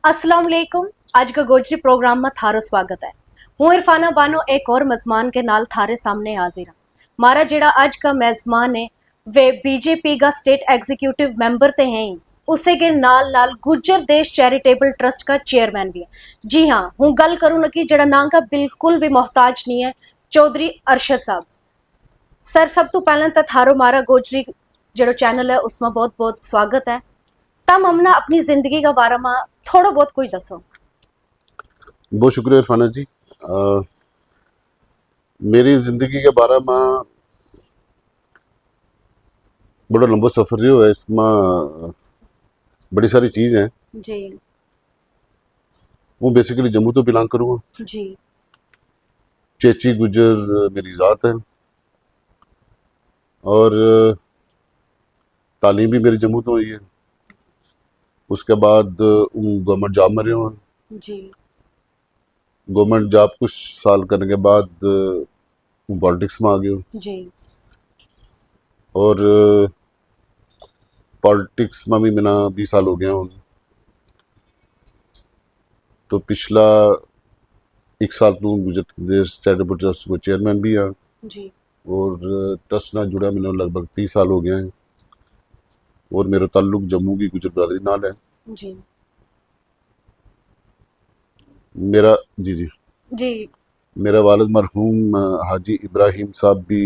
अस्सलाम वालेकुम। आज का गोजरी प्रोग्राम में थारो स्वागत है। हूँ इरफाना बानो एक और मेजमान के नाल थारे सामने हाजिर हाँ। मारा जेड़ा आज का मेजमान है वे बीजेपी का स्टेट एग्जीक्यूटिव मेंबर ते हैं ही, उसे के नाल नाल गुज्जर देश चैरिटेबल ट्रस्ट का चेयरमैन भी है। जी हाँ, हूँ गल करूँ ना कि जेड़ा नाम का बिल्कुल भी मोहताज नहीं है, चौधरी अरशद साहब। सर सब तो पहले तो थारो मारा गोजरी जो चैनल है उसमें बहुत बहुत स्वागत है। तम हमने अपनी जिंदगी का बारे में थोड़ा बहुत कोई दसो। बहुत शुक्रिया इरफाना जी। मेरी ज़िंदगी के बारे में बड़ा लंबो सफ़र रह्यो है। इसमें बड़ी सारी चीज़ हैं। जी वो बेसिकली जम्मू तो बिलोंग करूँगा। जी चेची गुजर मेरी ज़ात है और तालीम भी मेरी जम्मू तो हुई है। उसके बाद गवर्नमेंट जॉब में रहा हूँ। जी गवर्नमेंट जॉब कुछ साल करने के बाद पॉलिटिक्स में आ गया हूँ जी और पॉलिटिक्स में भी मेरा 20 साल हो गया हूँ। तो पिछला एक साल तो गुजर देश चैरिटेबल ट्रस्ट को चेयरमैन भी हाँ जी और ट्रस्ट ना जुड़ा मैंने लगभग 30 साल हो गए हैं और मेरा ताल्लुक जम्मू की गुजर बरादरी नाल है। जी मेरा जी जी जी मेरा वालिद मरहूम हाजी इब्राहिम साहब भी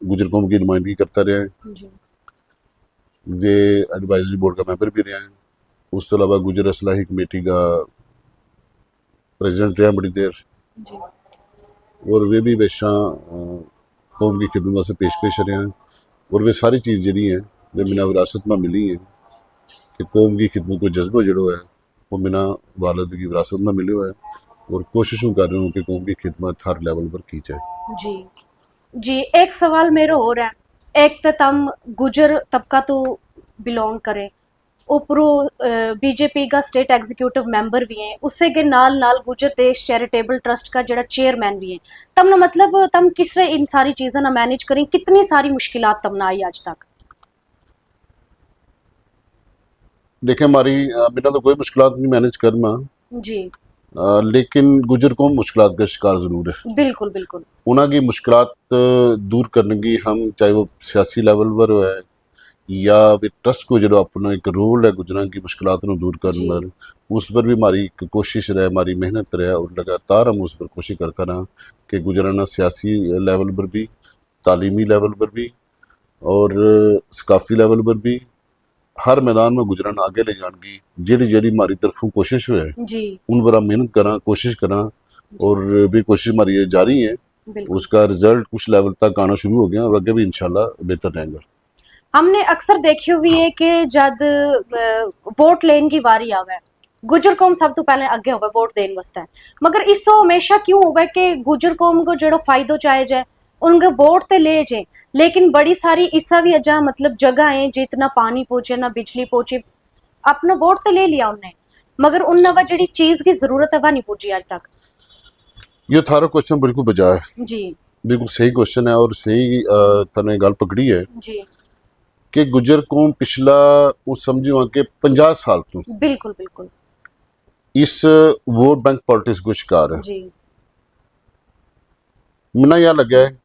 गुजर कौम की नुमाइंदगी करता रहे हैं। जी वे एडवाइजरी बोर्ड का मेंबर भी रहे हैं। उसके अलावा गुजर असलाही कमेटी का प्रेसिडेंट रहा बड़ी देर जी और वे भी बेशा कौम की खिदमत से पेश पेश रहे हैं। और वे सारी चीज़ जी हैं वे जी मिना विरासत में मिली हैं कि कौम की खिदमत को जज्बा जड़ो है वो मिना वालद की विरासत में मिलो है और कोशिशों कर रहा हूँ कि कौम की खिदमत हर लेवल पर की जाए। जी जी। एक सवाल मेरा हो रहा है। एक तो तम गुजर तबका तो बिलोंग करे, ऊपरों बीजेपी का स्टेट एग्जीक्यूटिव मेंबर भी हैं, उससे के नाल नाल गुजर देश चैरिटेबल ट्रस्ट का जड़ा चेयरमैन भी हैं। तम ना मतलब तम किस तरह इन सारी चीज़ें ना मैनेज करें, कितनी सारी मुश्किलात तम ना आई आज तक। देखें हमारी बिना तो कोई मुश्किलात नहीं मैनेज करना जी लेकिन गुजर कौम मुश्किलात का शिकार ज़रूर है। बिल्कुल बिल्कुल। उन्होंने मुश्किलात दूर करने की हम चाहे वो सियासी लेवल पर है या भी ट्रस्ट को जो अपना एक रोल है गुजरात की मुश्किलात को दूर करने जी पर उस पर भी हमारी एक कोशिश रहे, हमारी मेहनत रहे और लगातार हम उस पर कोशिश करता रहा कि गुजराना सियासी लेवल पर भी, तालीमी लेवल पर भी और सकाफती लेवल पर भी हर मैदान में गुजरान आगे ले जाने की जेड़ी जेड़ी हमारी तरफों कोशिश हुए जी उन पर हम मेहनत करा, कोशिश करा जी और भी कोशिश हमारी ये जारी है। बिल्कुल। उसका रिजल्ट कुछ लेवल तक आना शुरू हो गया और आगे भी इंशाल्लाह बेहतर रहेगा। हमने अक्सर देखी हुई है कि जब वोट लेने की बारी आवे, गुजर कौम सब तो पहले अगे होवे वोट देने वास्ते, मगर इसो हमेशा क्यों होवे कि गुजर कौम को जो फायदो चाहे जाए उनके वोट ते ले जाए, लेकिन बड़ी सारी इसा भी अजा मतलब जगह है जितना पानी पहुंचे ना बिजली पहुंचे, अपना वोट तो ले लिया उनने, मगर उन वह जी चीज की जरूरत है वह नहीं पहुंची आज तक। ये थारा क्वेश्चन बिल्कुल बजा है, जी बिल्कुल सही क्वेश्चन है और सही तने गल पकड़ी है जी कि गुजर कौम पिछला उस समझो कि 50 साल तो बिल्कुल बिल्कुल। इस वोट बैंक पॉलिटिक्स को शिकार है। जी मना यह लगा है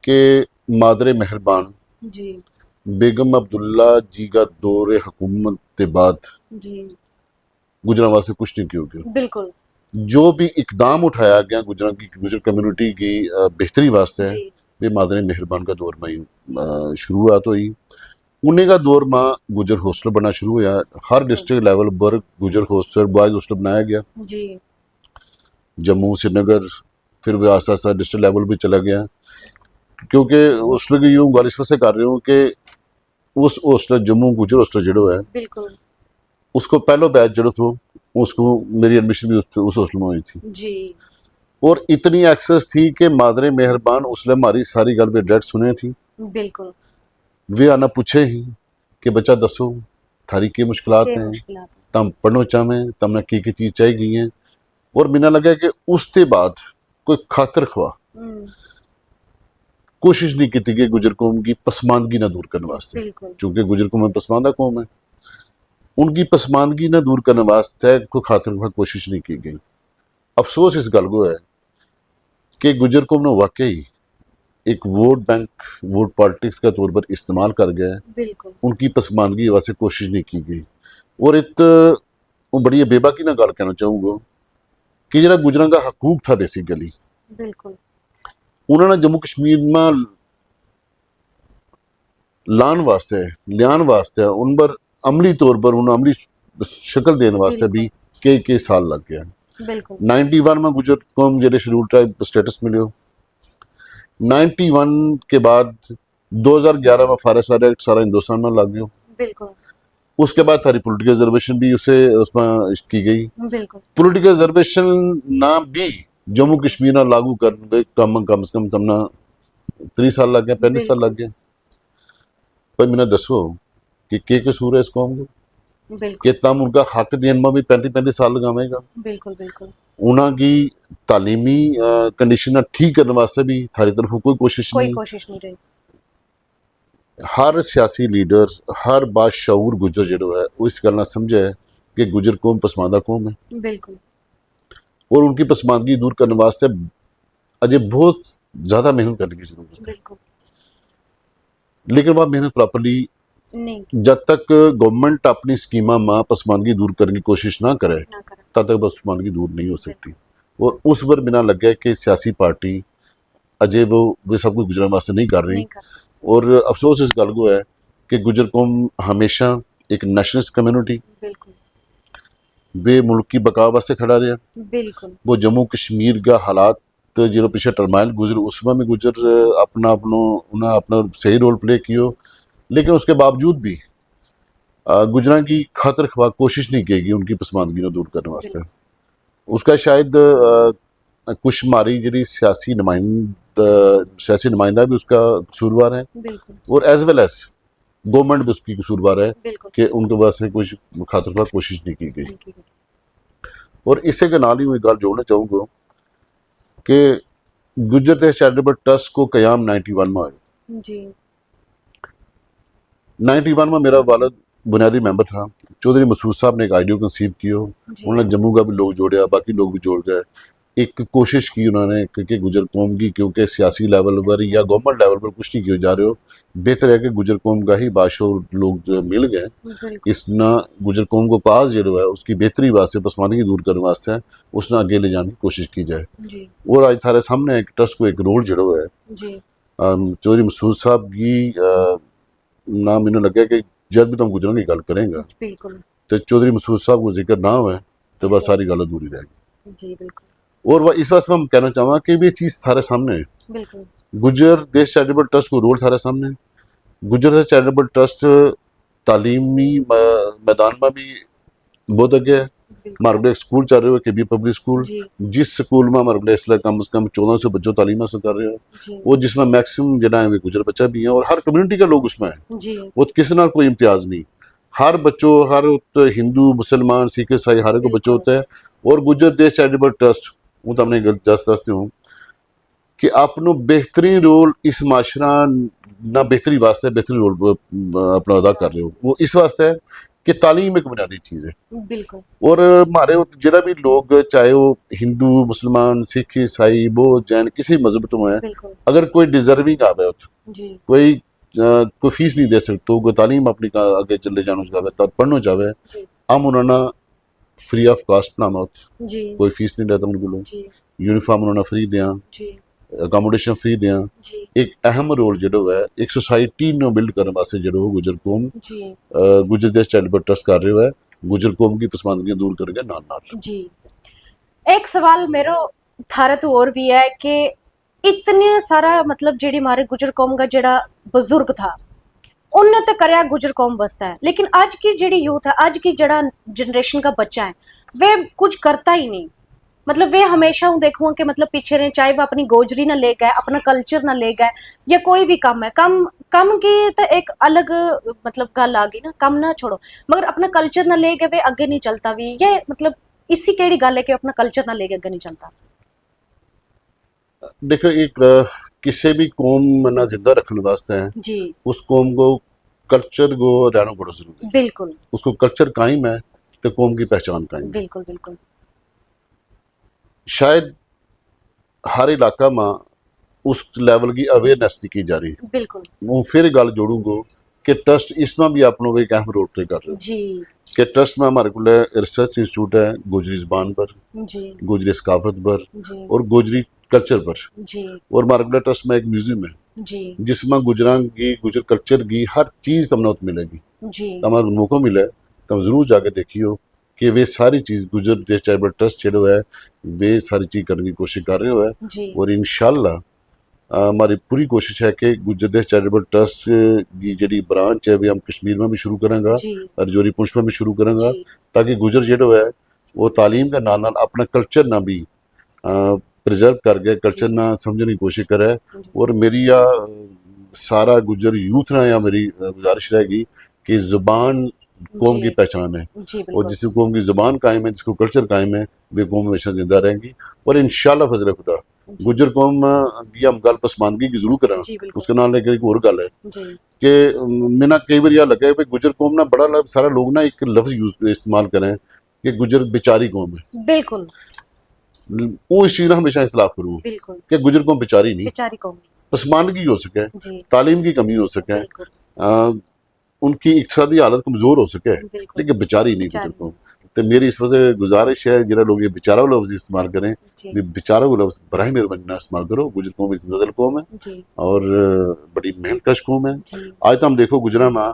कि मादरे मेहरबान जी बेगम अब्दुल्ला जी का दौरे हुकूमत के बाद जी गुजरात वास्ते कुछ नहीं क्यों गया। बिल्कुल। जो भी इकदाम उठाया गया गुजरात की गुजर कम्युनिटी की बेहतरी वास्ते जी वे मादरे मेहरबान का दौर में ही शुरुआत हुई। उन्हीं का दौर में गुजर हॉस्टल बनना शुरू हुआ। हर डिस्ट्रिक्ट लेवल पर गुजर हॉस्टल बॉयज हॉस्टल बनाया गया। जी जम्मू श्रीनगर फिर भी आस्ता आस्ता डिस्ट्रिक्ट लेवल भी चला गया क्योंकि हॉस्टल की यूँ गल इस वजह से कर रही हूँ कि उस हॉस्टल जम्मू गुजर हॉस्टल जो है बिल्कुल। उसको पहलो बैच जो थो उसको मेरी एडमिशन भी उस हॉस्टल में हुई थी जी और इतनी एक्सेस थी कि मादरे मेहरबान उसने हमारी सारी गल भी डायरेक्ट सुने थी। बिल्कुल। वे आना पूछे ही कि बच्चा दसो थारी की मुश्किलात के हैं, मुश्किलात तम पढ़ना चाहें तमने की चीज़ चाहिए हैं और बिना लगे कि उसके बाद कोई खातर खवा हम्म, कोशिश नहीं की कि गुजर कौम की पसमानदगी ना दूर करने वास्ते बिल्कुल। क्योंकि गुजर कौम में पसमानदा कौम है। उनकी पसमानदगी न दूर करने वास्ते कोई खातिर खा कोशिश नहीं की गई। अफसोस इस गल को है कि गुजर कौम ने वाकई एक वोट बैंक, वोट पॉलिटिक्स का तौर पर इस्तेमाल कर गया है। बिल्कुल उनकी पसमानदगी वास्ते कोशिश नहीं की गई। और एक बड़ी बेबाकी ना गल कहना चाहूँगा कि जरा गुजरां का हकूक था बेसिकली बिल्कुल उन्होंने जम्मू कश्मीर में लियान वास्ते उन पर अमली तौर पर उन्हें अमली शक्ल देने वास्ते भी कई साल लग गया। बिल्कुल 91 में गुजर कौम जो शेड्यूल ट्राइब स्टेटस मिले। 91 के बाद 2011 में फारसा एक्ट सारा हिंदुस्तान में लग गया। बिल्कुल उसके बाद सारी पोलिटिकल रिजर्वेशन भी उसमें की गई। बिल्कुल पोलिटिकल रिजर्वेशन ना भी जम्मू कश्मीर ना लागू करने कम से कम तमना 30 साल लग गए, 35 साल लग गए। पर मैंने दसो कि के कसूर है इस कौम को बिल्कुल कि तम उनका हक देने में भी 35 साल लगावेगा। बिल्कुल बिल्कुल उनकी तालीमी कंडीशन ठीक करने वास्ते भी थारी तरफ कोई कोशिश कोई नहीं। कोशिश नहीं रही। हर सियासी लीडर, हर बाशऊर गुजर जो है वो इस गल ना समझे कि गुजर कौम पसमानदा कौम है बिल्कुल और उनकी पसमानदगी दूर करने वास्ते अजय बहुत ज्यादा मेहनत करने की जरूरत है। बिल्कुल लेकिन वह मेहनत प्रॉपरली नहीं जब तक गवर्नमेंट अपनी स्कीमा में पसमानदगी दूर करने की कोशिश ना करे ना करा तब तक पसमानदगी दूर नहीं हो सकती। और उस पर बिना लगे कि सियासी पार्टी अजय वो सब कुछ गुजरात वास्ते नहीं कर रही। नहीं कर सकते। और अफसोस इस गल को है कि गुजर कौम हमेशा एक नेशनलिस्ट कम्युनिटी बिल्कुल वे मुल्क की बका वास्ते खड़ा रहा। बिल्कुल वो जम्मू कश्मीर का हालात जो पिछले टर्माइल गुजर उसमें भी गुजर अपना सही रोल प्ले कियो। लेकिन उसके बावजूद भी गुजरां की खातर खवा कोशिश नहीं की गई उनकी पसमानदगी को दूर करने वास्ते। उसका शायद कुछ हमारी जी सियासी नुमाइंदा भी उसका कसूरवार है बिल्कुल और एज वेल एज गवर्नमेंट भी उसकी कसूरवार है बिल्कुल कि उनके वास्ते कोई खातर खवा कोशिश नहीं की गई। नहीं की गई। और इसे के नाल ही मैं गल जोड़ना चाहूँगा कि गुजर देश चैरिटेबल ट्रस्ट को क्याम 91 में आया। जी 91 में मेरा वालिद बुनियादी मेंबर था। चौधरी मसूद साहब ने एक आइडिया कंसीव किया। जी उन्होंने जम्मू का भी लोग जोड़िया, बाकी लोग भी जोड़ गए। एक कोशिश की उन्होंने कि गुजर कौम की, क्योंकि सियासी लेवल पर या गवर्नमेंट लेवल पर कुछ नहीं किए जा रहे हो, बेहतर है कि गुजर कौम का ही बादशाह लोग जो मिल गए बिल्कुल इसना गुजर कौम को पास जो है उसकी बेहतरी वास्ते पसमानदगी दूर करने वास्ते उसने आगे ले जाने की कोशिश की जाए। जी और आज थारे सामने एक ट्रस्ट को एक रोल जो है जी चौधरी मसूद साहब की ना मैंने लगे कि जब भी तुम गुजरां की गल करेंगे बिल्कुल तो चौधरी मसूद साहब को जिक्र ना हो तो बस सारी गल अधूरी रहेगी। जी बिल्कुल और वह इस वास्ते हम कहना चाहवा कि ये चीज़ थारे सामने है। बिल्कुल गुजर देश चैरिटेबल ट्रस्ट को रोल थारे सामने है। गुजर देश चैरिटेबल ट्रस्ट तालीमी मैदान में भी बहुत अगे है। बिल्कुल हमारे एक स्कूल चल रहे हो के बी पब्लिक स्कूल, जी जिस स्कूल में हमारे इसलिए कम से कम 1400 बच्चों तालीम हासिल कर रहे हो जी वो जिसमें मैक्सिमम जरा है गुजर बच्चा भी है और हर कम्युनिटी का लोग उसमें है। जी वो किसी ना कोई इम्तियाज नहीं, हर बच्चों हर हिंदू मुसलमान सिख ईसाई हर को बच्चे होते हैं। और गुजर देश चैरिटेबल ट्रस्ट हूँ तो दसते हूँ कि अपनो बेहतरीन रोल इस माशरा ना बेहतरी वास्ते बेहतरीन रोल अपना अदा कर रहे हो। वो इस वास्ते है कि तालीम एक बुनियादी चीज़ है। बिल्कुल और हमारे जरा भी लोग चाहे वो हिंदू मुसलमान सिख ईसाई बौद्ध जैन किसी मजहब तो है, बिल्कुल अगर कोई डिजर्विंग आवे जी कोई फीस नहीं दे सकते कोई तालीम अपनी आगे चले जाना चाहे पढ़ना चाहे जी हम उन्होंने फ्री ऑफ कॉस्ट पढ़ाना, जी कोई फीस नहीं लेता उनको। जी यूनिफॉर्म उन्होंने फ्री दें, जी अकोमोडेशन फ्री दें। जी एक अहम रोल जो है एक सोसाइटी ने बिल्ड करने वास्ते जो गुजर कौम जी गुजर देश चैरिटेबल ट्रस्ट कर रहे हो है गुजर कौम की पसमानदगी दूर करके नाल जी। एक सवाल मेरो थारे तो और भी है कि इतने सारा मतलब जेडी हमारे गुजर कौम का जेड़ा बुजुर्ग था उनने तो करया गुजर कौम वास्ते है, लेकिन आज की जेडी यूथ है, आज की जड़ा जनरेशन का बच्चा है वे कुछ करता ही नहीं। मतलब वे हमेशा हूँ देखूँ कि मतलब पीछे रहे, चाहे वो अपनी गोजरी ना ले गए, अपना कल्चर ना ले गए या कोई भी कम है कम की तो एक अलग मतलब गल आ गई ना, कम ना छोड़ो मगर अपना कल्चर ना ले गए वे आगे नहीं चलता भी। ये मतलब इसी केड़ी गल है कि अपना कल्चर ना ले गए आगे नहीं चलता। देखो एक किसी भी कौम ना जिंदा रखने वास्ते है जी उस कौम को कल्चर को रहना बड़ा जरूरी है। बिल्कुल उसको कल्चर कायम है तो कौम की पहचान कायम है। बिल्कुल बिल्कुल शायद हर इलाका में उस लेवल की अवेयरनेस नहीं की जा रही। बिल्कुल हूँ फिर गल जोड़ूंगा कि ट्रस्ट इसमें भी अपनों एक अहम रोल प्ले कर रहे हैं जी कि ट्रस्ट में हमारे को रिसर्च इंस्टीट्यूट है गोजरी जबान पर, जी गोजरी सकाफत पर जी और गोजरी कल्चर पर। जी और हमारे को ट्रस्ट में एक म्यूजियम है जी जिसमें गुजरां की गुजर कल्चर की हर चीज़ तमने उत्त मिलेगी। जी हमारे मौका मिले तो जरूर जाके देखियो कि वे सारी चीज़ गुजर देश चैरिटेबल ट्रस्ट जो है वे सारी चीज़ करने की कोशिश कर रहे हो है। जी और इंशाल्लाह हमारी पूरी कोशिश है कि गुजर देश चैरिटेबल ट्रस्ट की जी ब्रांच है वे हम कश्मीर में भी शुरू करेंगे जी और जोरी पुंछ में भी शुरू करेंगे जी ताकि गुजर जो है वो तालीम के नाल नाल अपना कल्चर ना भी प्रिजर्व करके कल्चर जी ना समझने की कोशिश करे। जी और मेरी सारा गुजर यूथ ना या मेरी गुजारिश रहेगी कि ज़ुबान कौम की जी पहचान है जी और बिल्कुल जिस कौम की ज़ुबान कायम है जिसको कल्चर कायम है वे कौम हमेशा जिंदा रहेंगी। और इंशाल्लाह फजल खुदा जी गुजर कौम की हम गल पसमानदगी की जरूर करा जी बिल्कुल उसके नाल एक और गल है जी कि मैंने कई बार यह लगा कि गुजर कौम ना बड़ा सारा लोग ना एक लफ्ज यूज इस्तेमाल करें कि गुजर बेचारी कौम है। बिल्कुल वो इस चीज़ का हमेशा इख्तलाफ करूँ बिल्कुल कि गुजर कौम बेचारी नहीं, बेचारी कौम पसमानदगी हो सके, जी तालीम की कमी हो सके, बिल्कुल उनकी इकसादी हालत कमजोर हो सके, बिल्कुल लेकिन बेचारी नहीं गुजर बेचारी कौम। तो मेरी इस वजह गुजारिश है जरा लोग ये बेचारा वाला लफ्ज इस्तेमाल करें जी भी बेचारा वाला लफ्ज बराह मेहरबानी ना इस्तेमाल करो। गुजर कौम जिंदा दिल कौम है जी और बड़ी मेहनत कश कौम है। जी आज तो हम देखो गुजरा में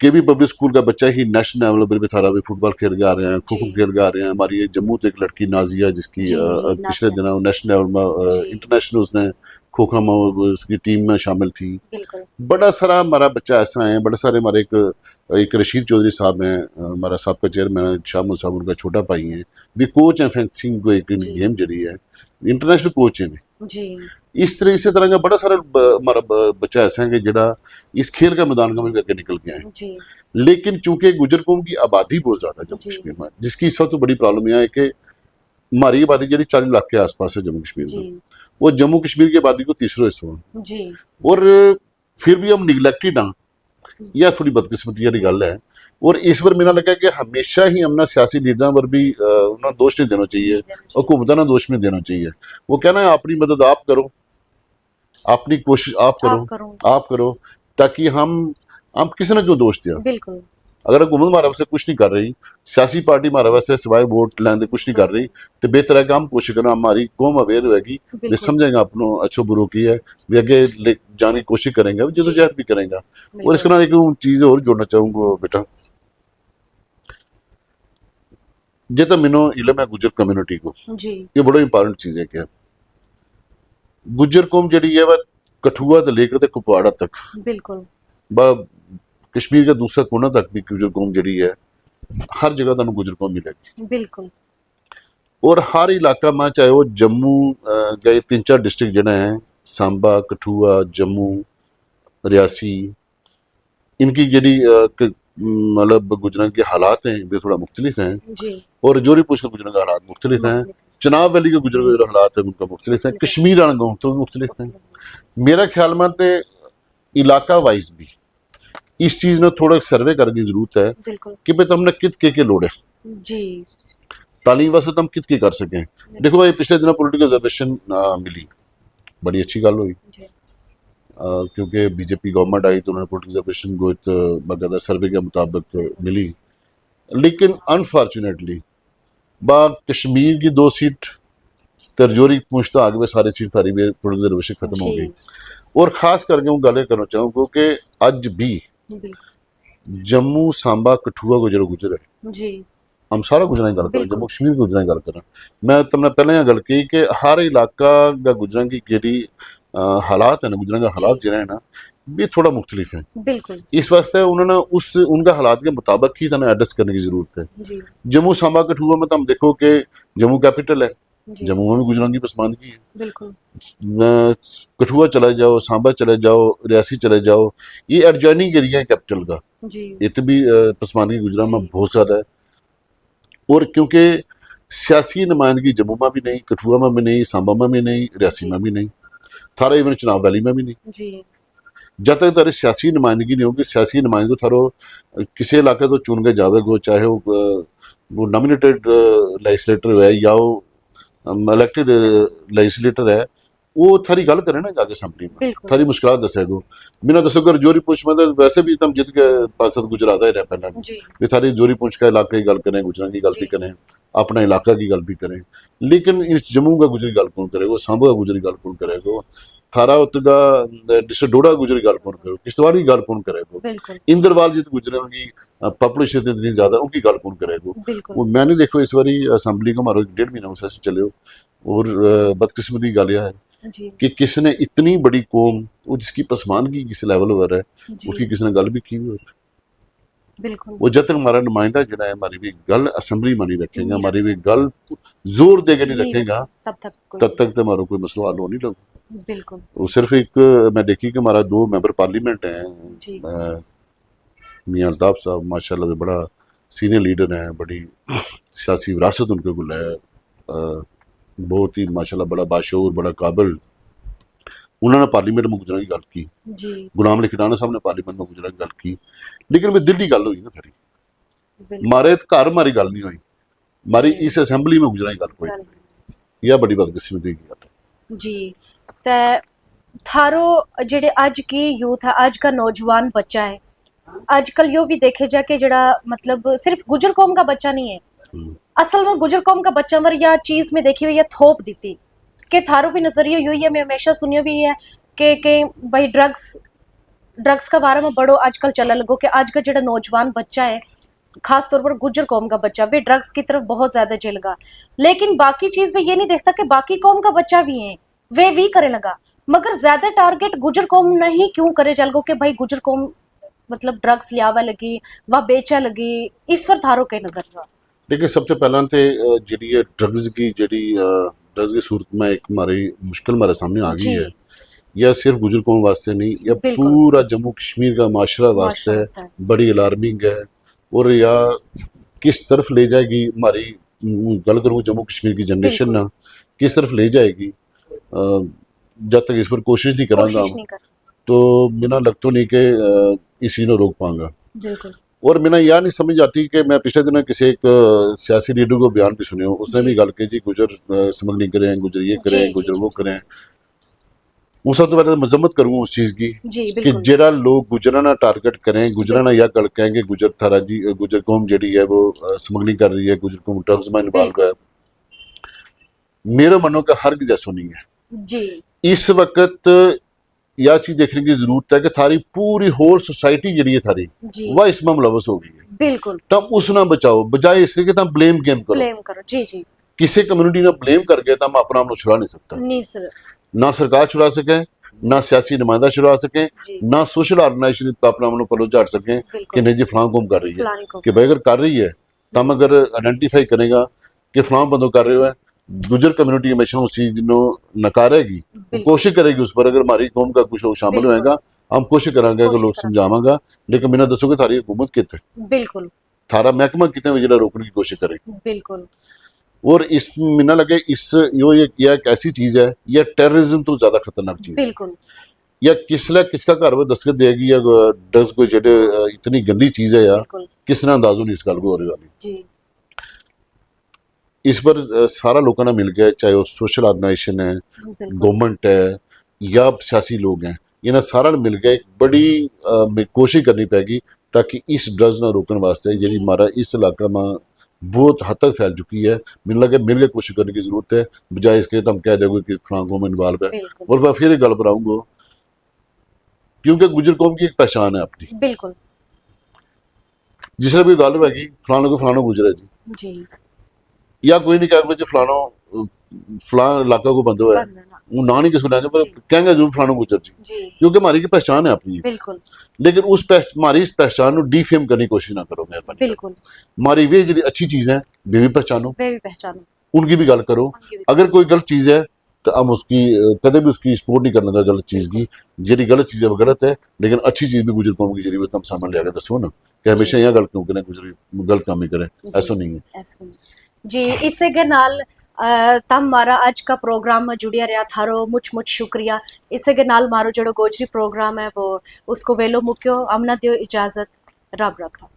केवी पब्लिक स्कूल का बच्चा ही नेशनल लेवल पर भी थारा भी फुटबॉल खेल के आ रहे हैं, खो खो जी खेल के आ रहे हैं। हमारी ये जम्मू तो एक लड़की नाजिया जिसकी जी जी पिछले नाज़िया दिनों नेशनल लेवल में जी इंटरनेशनल उसने खो खो में उसकी टीम में शामिल थी। बिल्कुल बड़ा सारा हमारा बच्चा ऐसा है, बड़े सारे हमारे एक रशीद चौधरी साहब हैं, हमारा साहब का चेयरमैन शाह साहब उनका छोटा भाई हैं, वे कोच हैं फेंसिंग को एक जी गेम जड़ी है, इंटरनेशनल कोच हैं। जी इस तरह इसी तरह का बड़ा सारा हमारा बच्चा ऐसा है कि जरा इस खेल का मैदान का भी निकल के आए। जी लेकिन चूंकि गुजर कौम की आबादी बहुत ज्यादा है जम्मू जी कश्मीर में, जिसकी सबसे बड़ी प्रॉब्लम यह है कि हमारी आबादी जी 40 लाख के आसपास है जम्मू कश्मीर जी में, वो जम्मू कश्मीर की आबादी को तीसरा हिस्सा है। जी और फिर भी हम निगलेक्टेड हाँ, यह थोड़ी बदकिस्मती वाली गल है। और इस बार मेरा लगा कि हमेशा ही हमने सियासी लीडर पर भी उन्हें दोष नहीं देना चाहिए, हुकूमत ना दोष नहीं देना चाहिए। वो कहना है अपनी मदद आप करो, अपनी कोशिश आप आप करो आप करो, ताकि हम किसी ने क्यों दोष दिया। बिल्कुल अगर हुकूमत हमारे वास्ते कुछ नहीं कर रही, सियासी पार्टी हमारे वास्ते सिवाय वोट लैंदे कुछ नहीं कर रही, तो बेहतर है कि हम कोशिश करना, हमारी कौम अवेयर होएगी, वे बिल्कुल समझेगा अपनों अच्छो बुरो की है, वे आगे ले जाने की कोशिश करेंगे, जद्दोजहद भी करेंगे। और इसके बिल्कुल नाल एक चीज़ और जोड़ना चाहूँगा बेटा, जे तो मैनू इलम है गुजर कम्युनिटी को, जी ये बड़ा इंपॉर्टेंट चीज़ है कि गुजर कौम जड़ी है वह कठुआ तो लेकर कुपवाड़ा तक, बिल्कुल कश्मीर का दूसरा कोना तक भी गुजर कौम जड़ी है, हर जगह तुहानू गुजर कौम मिलेगी। बिल्कुल और हर इलाका में चाहे वो जम्मू गए 3-4 डिस्ट्रिक्ट जने हैं, सांबा, कठुआ, जम्मू, रियासी, इनकी जड़ी मतलब गुजरां के हालात हैं वे थोड़ा मुख्तलिफ हैं। जी और जोरी पुछ के गुजरां के हालात मुख्तलिफ हैं, चनाब वैली के गुजर के जो हालात हैं उनका मुख्तलिफ है, कश्मीर वाले गाँव तो मुख्तलिफ हैं। मेरा ख्याल में तो इलाका वाइज भी इस चीज़ ने थोड़ा सर्वे करने की जरूरत है बिल्कुल कि भाई तुमने कित के लोड़ है जी तालीम वास्ते तुम कित के कर सकें। देखो भाई पिछले दिनों पॉलिटिकल रिजर्वेशन मिली, बड़ी अच्छी गल हुई, जी क्योंकि बीजेपी गवर्नमेंट आई तो उन्होंने पॉलिटिकल रिजर्वेशन को एक बाकायदा सर्वे के मुताबिक मिली। लेकिन अनफॉर्चुनेटली बाग कश्मीर की 2 सीट तरजोरी पूछता आगे सारी सीट सारी पॉलिटिकल रिजर्वेशन खत्म हो जी गई। और खास करके हूँ गल करना चाहूँगा कि अज भी बिल्कुल जम्मू सांबा कठुआ को जो गुजर है, जी हम सारा गुजरां की गल करें, बिल्कुल। जम्मू कश्मीर की गुजरां की गल करें, मैं तुमने पहले यह गल की कि हर इलाका का गुजरां की जेडी हालात है ना, गुजरां के हालात जी जो है ना भी थोड़ा मुख्तलिफ हैं। बिल्कुल इस वास्ते उन्होंने उस उनका हालात के मुताबिक ही तुम्हें एडजस्ट करने की जरूरत है। जी जम्मू सांबा कठुआ में तुम देखो कि जम्मू कैपिटल है, जी जम्मू में भी गुजरां की पसमानदगी है। बिल्कुल कठुआ चले जाओ, सांबा चले जाओ, रियासी चले जाओ, ये एडजॉइनिंग एरिया है कैपिटल का, जी इतने भी पसमानदगी गुजरां में जी बहुत ज़्यादा है। और क्योंकि सियासी नुमाइंदगी जम्मू में भी नहीं, कठुआ में भी नहीं, सांबा में भी नहीं, रियासी जी में भी नहीं, थारा इवन चनाब वैली में भी नहीं। जी जब तक तारी सियासी नुमाइंदगी नहीं होगी, सियासी नुमाइंदगी थारो किसी इलाके तो चुन के जावेगो, चाहे वो नॉमिनेटेड लेजिस्लेटर है या वो इलेक्टेड लेजिस्लेटर है, वो थारी गल करे ना जाके असैंबली में, बिल्कुल थारी मुश्किल दसेगो। बिना दसो कर जोरी पूछ मतलब वैसे भी तुम जित के 5-7 गुजरात ही रह पहला जी भी थारी जोरी पूछ के इलाके की गल करें, गुजरात की गल भी जी करें, अपना इलाका की गल भी करें, लेकिन इस जम्मू का गुजरी गल कौन करेगा, सांबा का गुजरी गल कौन करेगा, थारा उत्तगा डिस्ट्रिक्ट डोडा गुजरी गल कौन करेगा, किश्तवाड़ की गल कौन करेगा, बिल्कुल इंद्रवाल जित गुजरात की पॉपुलेशन इतनी ज्यादा उनकी गल कौन करेगा। बिल्कुल वो मैंने देखो इस बारी असैम्बली का हमारा 1.5 महीना सेशन चले हो, और बदकिस्मती की गल यह है जी कि किसने इतनी बड़ी कौम वो जिसकी पसमानगी किस लेवल पर है उसकी जी किसी ने गल भी की हुई हो। बिल्कुल वो जब तक हमारा नुमाइंदा जो है हमारी भी गल असम्बली में नहीं रखेगा, नहीं हमारी रख भी गल जोर दे के नहीं नहीं रख रखेगा, तब तक कोई तब तक तो हमारा कोई मसला हल हो नहीं लगा। बिल्कुल वो सिर्फ एक मैं देखी कि हमारा 2 मेंबर पार्लियामेंट हैं, जी मियाँ अल्ताफ साहब माशाल्लाह से बड़ा सीनियर लीडर हैं, बड़ी सियासी विरासत उनके को है, बहुत ही माशाल्लाह बड़ा बाशऊर, बड़ा काबिल। उन्होंने पार्लियामेंट में गुजरात की गल की, जी गुलाम अली खिलाना साहब ने पार्लियामेंट में गुजरात की गल की, लेकिन वो दिल की गल हुई ना सारी, बिल्कुल मारे घर हमारी गल नहीं हुई, हमारी जी इस असैम्बली में गुजरात की गल हुई, गल यह बड़ी बदकिस्मती की गल है। जी ते थारो जेड़े अज की यूथ है, अज का नौजवान बच्चा है, आजकल यो भी देखे जा के जड़ा मतलब सिर्फ गुजर कौम का बच्चा नहीं है, हम्म, असल में गुजर कौम का बच्चा मर या चीज में देखी हुई है थोप दी कि थारो भी नजरिया यही है, मैं हमेशा सुनियो भी है कि भाई ड्रग्स का बारे में बड़ो आजकल चलन लगो कि आज का जड़ा नौजवान बच्चा है, खास तौर पर गुजर कौम का बच्चा वे ड्रग्स की तरफ बहुत ज्यादा चल लगा, लेकिन बाकी चीज में ये नहीं देखता कि बाकी कौम का बच्चा भी है वे भी करे लगा, मगर ज्यादा टारगेट गुजर कौम नहीं क्यों करे चल गो कि भाई गुजर कौम मतलब ड्रग्स लियावा लगी व बेचा लगी, इस पर थारो के नजर था। देखिए सबसे पहला तो जी ड्रग्स की जी ड्रग्स की सूरत में एक हमारी मुश्किल हमारे सामने आ गई जी है, यह सिर्फ गुजर कौम वास्ते नहीं, यह बिल्कुल पूरा जम्मू कश्मीर का माशरा वास्ते माशाल्लाह है। बड़ी अलार्मिंग है। और या किस तरफ ले जाएगी हमारी गल करूँ जम्मू कश्मीर की जनरेशन बिल्कुल ना किस तरफ ले जाएगी, जब तक इस पर कोशिश नहीं करांगा कोशिश नहीं कर तो बिना लगतो नहीं कि इस चीज़ को रोक पाऊंगा। बिल्कुल और मैंने यह नहीं समझ आती कि मैं पिछले दिनों किसी एक सियासी लीडर को बयान भी सुने, उसने जी भी गल की जी गुजर स्मगलिंग करें, गुजर ये जी करें, जी गुजर जी वो जी करें। उस सबसे पहले तो मजम्मत करूँ उस चीज़ की जी कि बिल्कुल जरा लोग गुजराना टारगेट करें, गुजराना बिल्कुल या गल कहेंगे गुजर थारा जी गुजर कौम जी है वो स्मगलिंग कर रही है, गुजर कौम ड्रग्स में इन्वॉल्व है, बिल्कुल मेरे मनो का हर जैसो नहीं है। जी इस वक्त यह चीज़ देखने की जरूरत है कि थारी पूरी होल सोसाइटी जी है थारी जी वह इसमें मुलवस हो गई है, बिल्कुल तब उस ना बचाओ बजाय इसके कि तुम ब्लेम गेम करो, ब्लेम करो जी जी किसी कम्युनिटी ने ब्लेम करके तो हम अपना आप को छुड़ा नहीं सकता, नहीं सर ना सरकार छुड़ा सके, ना सियासी नुमाइंदा छुड़ा सके, जी ना सोशल ऑर्गेनाइजेशन अपना आप पलो झाड़ सके कि बिल्कुल नहीं जी फलां कौम कर रही है, फलानी को कि भाई अगर कर रही है तो हम अगर आइडेंटिफाई करेगा कि फलां बंदो कर रहे हो, गुजर कम्युनिटी हमेशा उस चीज को नकारेगी, वो बिल्कुल कोशिश करेगी उस पर, अगर हमारी कौम का कुछ लोग शामिल बिल्कुल होएगा हम कोशिश करांगे कि कोशिश लोग करा समझावांगा, लेकिन बिना दसोगे थारी हुकूमत कितने बिल्कुल थारा महकमा कितने जरा रोकने की कोशिश करे। बिल्कुल और इस मिना लगे इस यो ये किया एक ऐसी चीज है, यह टेररिज्म तो ज्यादा खतरनाक चीज है, बिल्कुल या किसका घर में दस्तखत देगी या ड्रग्स को जेडे इतनी गंदी चीज है या बिल्कुल किसने अंदाजो नहीं इस गल को होने वाली। जी इस पर सारा लोगों ने मिल गया, चाहे वो सोशल ऑर्गेनाइजेशन है, बिल्कुल गवर्नमेंट है या सियासी लोग हैं, इन्हें सारा ने मिल गया एक बड़ी कोशिश करनी पड़ेगी ताकि इस ड्रग्स ना रोकने वास्ते जी जी हमारा इस इलाका में बहुत हद तक फैल चुकी है, मिल लगे मिल के कोशिश करने की जरूरत है, बजाय इसके तो हम कह देंगे कि फलां कौम इन्वॉल्व है। बिल्कुल और मैं फिर एक गल बनाऊंगा क्योंकि गुजर कौम की एक पहचान है अपनी, बिल्कुल जिसने भी गल होगी फलाने को फलाना गुजरे जी, जी या कोई नहीं कहेगा जी फलाना फलां इलाका को बंदो है, बंधना वो ना नहीं किसी को लेंगे पर जी कहेंगे जरूर फलाना गुजर जी, जी क्योंकि हमारी की पहचान है अपनी। बिल्कुल लेकिन हमारी इस पहचान को डीफेम करने की कोशिश ना करो मेहरबानी करके। बिल्कुल हमारी वे जी अच्छी चीज़ है वे भी पहचानो, वे भी पहचानो उनकी भी गल करो, उनकी भी अगर कोई गलत चीज़ है तो हम उसकी कदे भी उसकी सपोर्ट नहीं करना गलत चीज़ की, जी गलत चीज़ है वो गलत है, लेकिन अच्छी चीज़ भी गुजर कौम की जरिए हम सामने ले आकर दसो ना कि हमेशा जी यहाँ गलत क्यों करें, गुजर गलत काम ही करें, जी ऐसा नहीं है। ऐसा नहीं जी। इससे के नाल तम मारा आज का प्रोग्राम में जुड़िया रहा थारो मुच मुच शुक्रिया। इसे के नाल मारो जो गोजरी प्रोग्राम है वो उसको वेलो मुक्यो। अमना दियो इजाजत, रब रखा।